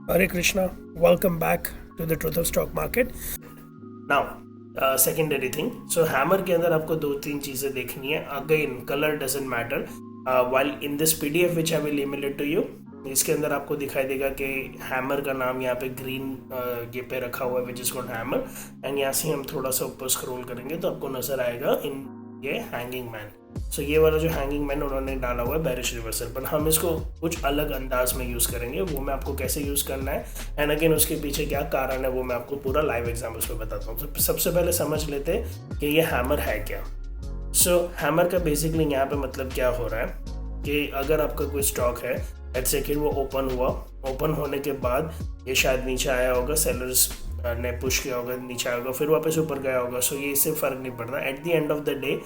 Hare Krishna, welcome back to the Truth of Stock Market. Now, secondary thing. So hammer के अंदर आपको दो तीन चीज़ें देखनी है. Again, color doesn't matter. While in this PDF which I will email it to you, इसके अंदर आपको दिखाई देगा कि हैमर का नाम यहाँ पे ग्रीन ये पे रखा हुआ है which is called hammer. And यहाँ से हम थोड़ा सा ऊपर स्क्रॉल करेंगे तो आपको नजर आएगा इन ये हैंगिंग मैन. सो ये वाला जो हैंगिंग मैन उन्होंने डाला हुआ है बेरिश रिवर्सल, पर हम इसको कुछ अलग अंदाज में यूज़ करेंगे. वो मैं आपको कैसे यूज़ करना है एंड अगेन उसके पीछे क्या कारण है वो मैं आपको पूरा लाइव एग्जाम्पल्स पे बताता हूँ. तो सबसे पहले समझ लेते हैं कि ये हैमर है क्या. सो हैमर का बेसिकली यहाँ पे मतलब क्या हो रहा है कि अगर आपका कोई स्टॉक है, लेट्स से कि वो ओपन हुआ, ओपन होने के बाद ये शायद नीचे आया होगा, सेलर्स ने पुश किया होगा, नीचे आया होगा, फिर वापस ऊपर गया होगा. सो ये इससे फ़र्क नहीं पड़ता. At the end of the day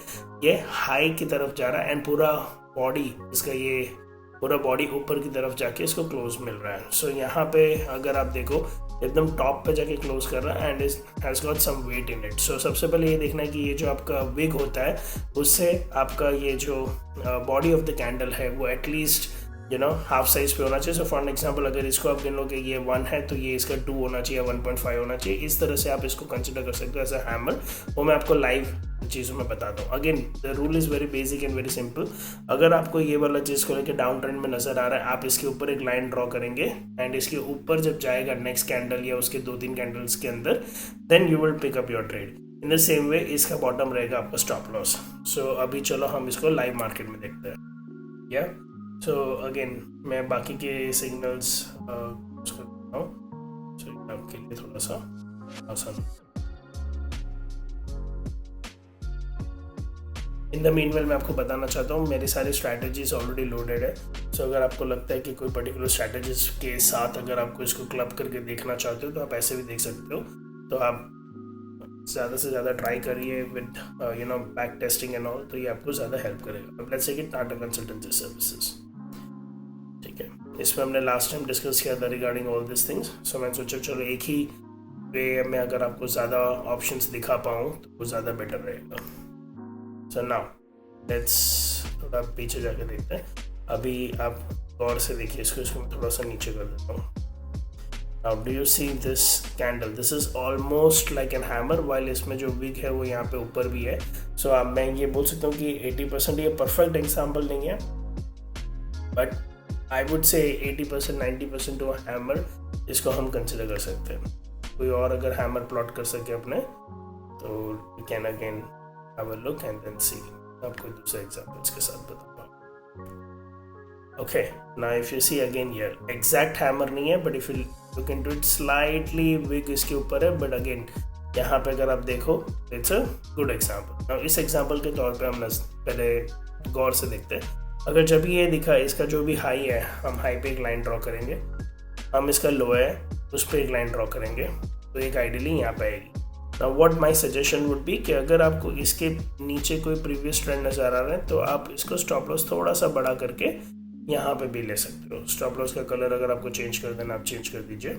ये हाई की तरफ जा रहा है एंड पूरा बॉडी इसका ये पूरा बॉडी ऊपर की तरफ जाके इसको क्लोज मिल रहा है. सो यहाँ पे अगर आप देखो एकदम टॉप पे जाके क्लोज कर रहा है and is has got some weight in it. So सबसे पहले ये देखना है कि ये जो आपका विग होता है उससे आपका ये जो बॉडी ऑफ द कैंडल है वो एटलीस्ट हाफ साइज पे होना चाहिए. सो फॉर एग्जांपल अगर इसको आप गिन लो कि ये 1 है तो ये इसका 2 होना चाहिए, 1.5 होना चाहिए. इस तरह से आप इसको कंसिडर कर सकते हो एज अ हैमर. वो मैं आपको लाइव चीज़ों में बताता हूँ. Again the rule is very basic and very simple. अगर आपको ये वाला चीज़ को लेकर डाउन ट्रेंड में नजर आ रहा है, आप इसके ऊपर एक लाइन ड्रॉ करेंगे एंड इसके ऊपर जब जाएगा नेक्स्ट कैंडल या उसके 2-3 कैंडल्स के अंदर, then you will pick up your trade. In the same way इसका बॉटम रहेगा आपका स्टॉप लॉस. सो अभी चलो हम इसको लाइव मार्केट में देखते हैं. या सो अगेन मैं बाकी के सिग्नल्स यूज़ करता हूँ. सो आपके लिए थोड़ा सा आसान. इन द मीनवेल मैं आपको बताना चाहता हूँ मेरी सारी स्ट्रैटेजीज ऑलरेडी लोडेड है. सो अगर आपको लगता है कि कोई पर्टिकुलर स्ट्रैटेजीज के साथ अगर आपको इसको क्लब करके देखना चाहते हो तो आप ऐसे भी देख सकते हो. तो आप ज़्यादा से ज़्यादा ट्राई करिए with back testing and all, तो ये आपको ज़्यादा हेल्प करेगा. अब लेट्स से कि टाटा कंसल्टेंसी सर्विसेज, ठीक है, इसमें हमने लास्ट टाइम डिस्कस किया था रिगार्डिंग ऑल दिस थिंग्स. सो मैंने सोचा चलो एक ही वे में अगर आपको ज़्यादा ऑप्शंस दिखा पाऊँ तो वो ज़्यादा बेटर रहेगा. सो नाउ लेट्स थोड़ा पीछे जाके देखते हैं. अभी आप गौर से देखिए इसको मैं थोड़ा सा नीचे कर देता हूँ. Now do you see this candle? This is almost like an hammer, while इसमें जो विग है वो यहाँ पे ऊपर भी है. सो अब मैं ये बोल सकता हूँ कि 80% ये परफेक्ट एग्जाम्पल नहीं है, but I would say 80% 90% to hammer इसको हम कंसिडर कर सकते हैं. कोई और अगर हैमर प्लॉट कर सके अपने तो we can again have a look and then see. आपको दूसरे एग्जाम्पल्स के साथ बताऊंगा. Okay, now if you see again here exact hammer नहीं है, but if you look into it slightly wick इसके ऊपर है, बट अगेन यहाँ पे अगर आप देखो it's a good example. Now इस एग्जाम्पल के तौर पे हम पहले गौर से देखते हैं. अगर जब ये दिखा इसका जो भी हाई है, हम हाई पे एक लाइन ड्रॉ करेंगे, हम इसका लो है उस पर एक लाइन ड्रॉ करेंगे, तो एक आइडियली यहाँ पे आएगी. Now what my suggestion would be कि अगर आपको इसके नीचे कोई प्रीवियस ट्रेंड नज़र आ रहा है तो आप इसको स्टॉप लॉस थोड़ा सा बड़ा करके यहाँ पे भी ले सकते हो. स्टॉप लॉस का कलर अगर आपको चेंज कर देना आप चेंज कर दीजिए.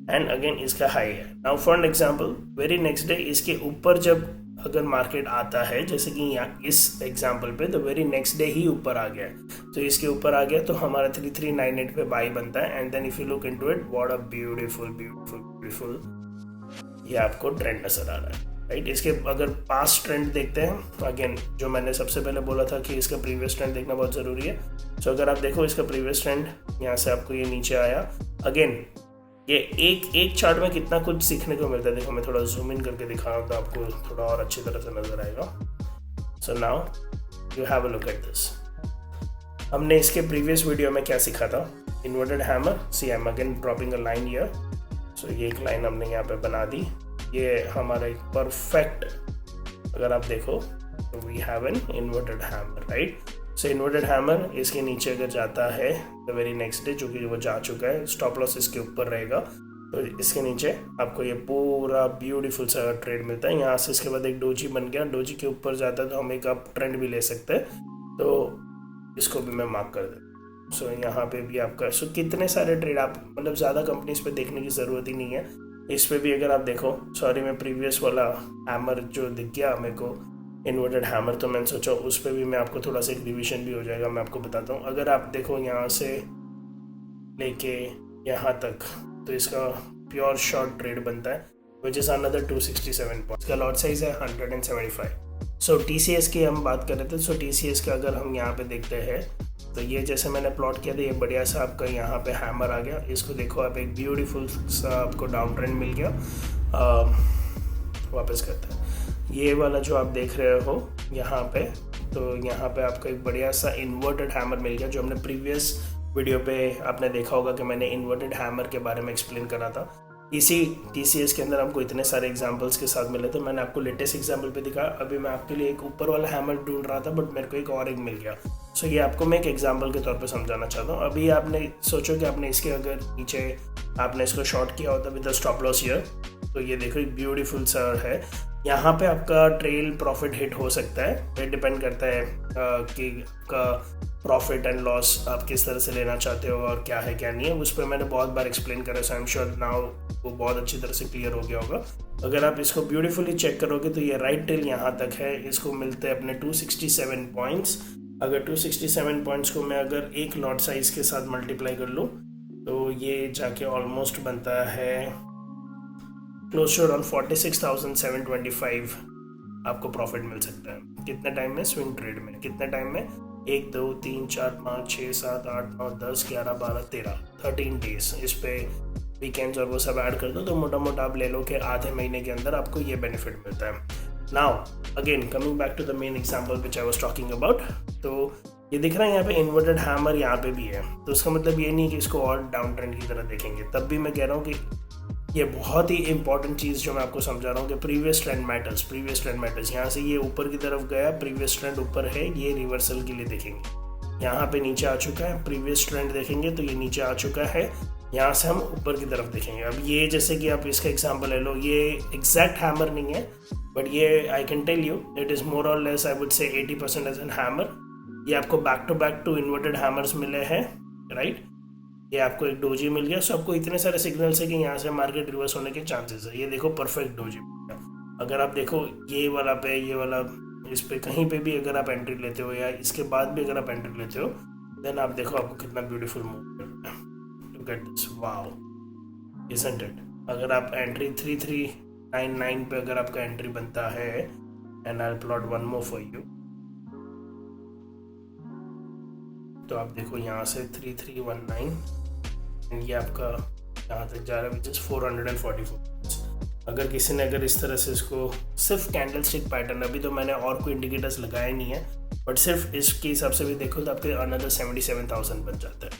एंड अगेन इसका हाई है. Now for example very next day इसके ऊपर जब अगर मार्केट आता है, जैसे कि यहाँ इस एग्जांपल पे, तो वेरी नेक्स्ट डे ही ऊपर आ गया, तो इसके ऊपर आ गया तो हमारा 3398 पे बाई बनता है. And then if you look into it, what a beautiful beautiful beautiful ये आपको ट्रेंड नजर आ रहा है, राइट. इसके अगर पास्ट ट्रेंड देखते हैं, अगेन जो मैंने सबसे पहले बोला था कि इसका प्रीवियस ट्रेंड देखना बहुत ज़रूरी है. सो अगर आप देखो इसका प्रीवियस ट्रेंड यहाँ से आपको ये नीचे आया. अगेन ये एक चार्ट में कितना कुछ सीखने को मिलता है. देखो मैं थोड़ा जूम इन करके दिखा रहा हूँ तो आपको थोड़ा और अच्छी तरह से नजर आएगा. So now you have a look at this. हमने इसके प्रीवियस वीडियो में क्या सीखा था? Inverted hammer. See I am again dropping a line here. So ये एक लाइन हमने यहाँ पे बना दी. ये हमारा एक परफेक्ट, अगर आप देखो तो we have an inverted hammer, right. So inverted hammer इसके नीचे अगर जाता है तो वेरी नेक्स्ट डे, जो कि वो जा चुका है, स्टॉप लॉस इसके ऊपर रहेगा, तो इसके नीचे आपको ये पूरा ब्यूटीफुल सा ट्रेड मिलता है. यहाँ से इसके बाद एक डोजी बन गया, डोजी के ऊपर जाता है तो हम एक अप ट्रेंड भी ले सकते हैं, तो इसको भी मैं मार्क कर देता हूँ. सो यहाँ पे भी आपका कितने सारे ट्रेड आप मतलब ज़्यादा कंपनीज पे देखने की ज़रूरत ही नहीं है. इस पे भी अगर आप देखो, सॉरी मैं प्रीवियस वाला हैमर जो दिख गया मेरे को इन्वर्टेड हैमर, तो मैंने सोचा उस पर भी मैं आपको थोड़ा सा एक रिविजन भी हो जाएगा. मैं आपको बताता हूँ. अगर आप देखो यहाँ से लेके यहाँ तक तो इसका प्योर शॉर्ट ट्रेड बनता है विच इज़ अनदर 267 पॉइंट। इसका लॉट साइज है 175। सो TCS की हम बात कर रहे थे। सो TCS का अगर हम यहाँ पे देखते हैं तो ये जैसे मैंने प्लॉट किया था, ये बढ़िया सा आपका यहाँ पे हैमर आ गया। इसको देखो आप, एक ब्यूटीफुल सा आपको डाउन ट्रेंड मिल गया। वापस करते हैं, ये वाला जो आप देख रहे हो यहाँ पे, तो यहाँ पे आपको एक बढ़िया सा इन्वर्टेड हैमर मिल गया। जो हमने प्रीवियस वीडियो पे आपने देखा होगा कि मैंने इन्वर्टेड हैमर के बारे में एक्सप्लेन करा था। इसी TCS के अंदर हमको इतने सारे एग्जांपल्स के साथ मिले थे। मैंने आपको लेटेस्ट एग्जांपल पे दिखाया। अभी मैं आपके लिए एक ऊपर वाला हैमर ढूंढ रहा था, बट मेरे को एक और एक मिल गया। सो ये आपको मैं एक एग्जांपल के तौर पे समझाना चाहता हूँ। अभी आपने सोचो कि आपने इसके अगर नीचे आपने इसको शॉर्ट किया होता with the stop loss year, तो ये देखो एक ब्यूटीफुल सा है। यहाँ पे आपका ट्रेल प्रॉफिट हिट हो सकता है। ये डिपेंड करता है कि आपका प्रॉफिट एंड लॉस आप किस तरह से लेना चाहते हो और क्या है क्या नहीं है। उस पर मैंने बहुत बार एक्सप्लेन करा। सो आई एम श्योर नाउ वो बहुत अच्छी तरह से क्लियर हो गया होगा। अगर आप इसको ब्यूटीफुली चेक करोगे तो ये राइट टिल यहाँ तक है। इसको मिलते हैं अपने 267 पॉइंट्स। अगर 267 पॉइंट्स को मैं अगर एक लॉट साइज के साथ मल्टीप्लाई कर लूँ तो ये जाके ऑलमोस्ट बनता है क्लोज टू अराउंड 46,725 आपको प्रॉफिट मिल सकता है। कितने टाइम में? स्विंग ट्रेड में। कितने टाइम में? 1 2 3 4 5 6 7 8 9 10 11 12 13 डेज। इस पे वीकेंड्स और वो सब ऐड कर दो तो मोटा मोटा आप ले लो कि आधे महीने के अंदर आपको ये बेनिफिट मिलता है। Now again coming back to the main example which I was talking about, तो ये दिख रहा है यहाँ पे इन्वर्टेड हैमर यहाँ पे भी है। तो इसका मतलब ये नहीं कि इसको और डाउन ट्रेंड की तरह देखेंगे। तब भी मैं कह रहा हूँ कि ये बहुत ही इंपॉर्टेंट चीज़ जो मैं आपको समझा रहा हूँ कि प्रीवियस ट्रेंड मैटर्स। यहाँ से ये ऊपर की तरफ गया, प्रीवियस ट्रेंड ऊपर है, ये रिवर्सल के लिए देखेंगे। यहाँ पे नीचे आ चुका है, प्रीवियस ट्रेंड देखेंगे तो ये नीचे आ चुका है। यहाँ से हम ऊपर की तरफ देखेंगे। अब ये जैसे कि आप इसका एग्जांपल ले लो, ये एग्जैक्ट हैमर नहीं है, बट ये I can tell you it is more और less I would say 80% as an hammer. ये आपको बैक टू इन्वर्टेड हैमर्स मिले हैं, राइट। ये आपको एक डोजी मिल गया। सो आपको इतने सारे सिग्नल्स है कि यहाँ से मार्केट रिवर्स होने के चांसेस है। ये देखो परफेक्ट डोजी मिल गया। अगर आप देखो ये वाला पे, ये वाला इस पे कहीं पे भी अगर आप एंट्री लेते हो या इसके बाद भी अगर आप एंट्री लेते हो, देन आप देखो आपको कितना ब्यूटीफुल मूव मिलता है। Look at this, wow, isn't it. अगर आप एंट्री 3399 पे अगर आपका एंट्री बनता है, and I will plot one more for you, तो आप देखो यहाँ से 3319 ये आपका यहाँ तक जा रहा है विच इज़ 444। अगर किसी ने अगर इस तरह से इसको सिर्फ कैंडल स्टिक पैटर्न, अभी तो मैंने और कोई इंडिकेटर्स लगाए नहीं है, बट सिर्फ इसके हिसाब से भी देखो तो आपके अनदर 77,000 बन जाता है।